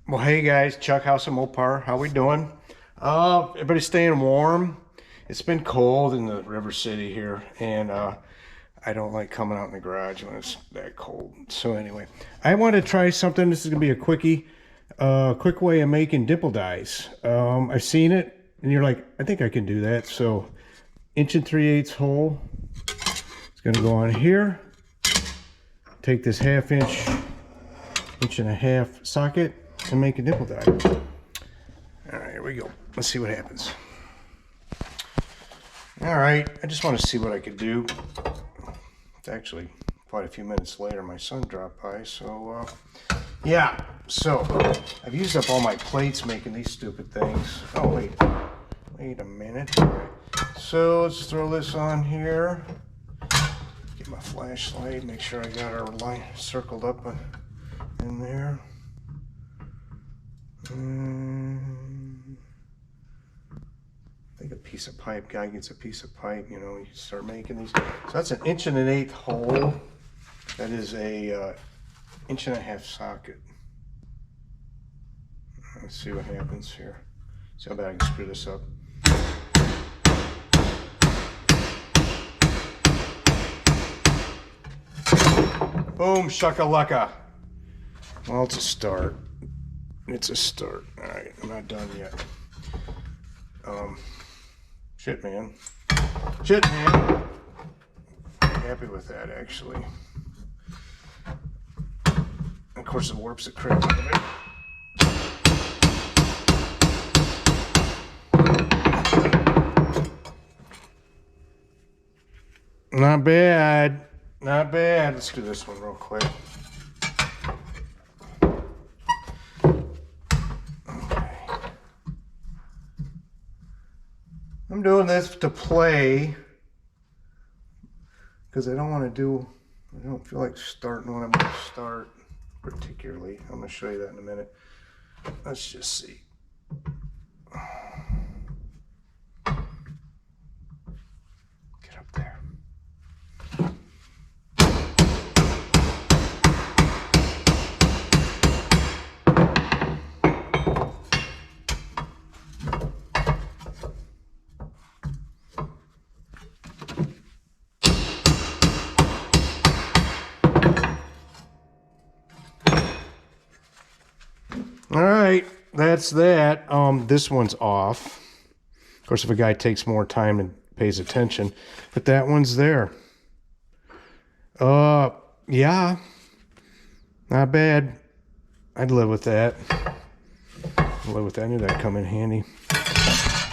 Well, hey guys, Chuck House of Mopar. How we doing? Everybody staying warm. It's been cold in the River City here, and I don't like coming out in the garage when it's that cold. So anyway, I want to try something. This is gonna be a quickie, quick way of making dimple dyes. I've seen it, and you're like, I think I can do that. So, 1 3/8 hole. It's gonna go on here. Take this 1.5 inch socket and make a dimple dye. All right, here we go. Let's see what happens. All right, I just want to see what I could do. It's actually quite a few minutes later. My son dropped by, so yeah. So I've used up all my plates making these stupid things. Oh wait a minute. All right. So let's throw this on here. Get my flashlight. Make sure I got our line circled up in there. I think a piece of pipe, guy gets a piece of pipe, you know, you start making these. So that's an 1 1/8 hole. That is a 1.5 inch socket. Let's see what happens here. See how bad I can screw this up. Boom, shakalaka. Well, it's a start. It's a start. All right, I'm not done yet. Shit, man. I'm happy with that, actually. Of course, it warps the crap out of it. Not bad. Not bad. Let's do this one real quick. I'm doing this to play because I don't feel like starting when I'm going to start particularly. I'm going to show you that in a minute. Let's just see. Get up there. All right, that's that. This one's off. Of course, if a guy takes more time and pays attention, but that one's there. Yeah, not bad. I'd live with that. I'd live with that. I knew that'd come in handy.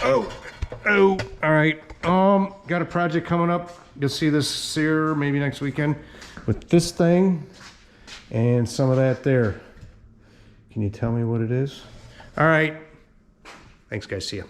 Oh, all right. Got a project coming up. You'll see this here maybe next weekend with this thing and some of that there. Can you tell me what it is? All right. Thanks, guys. See ya.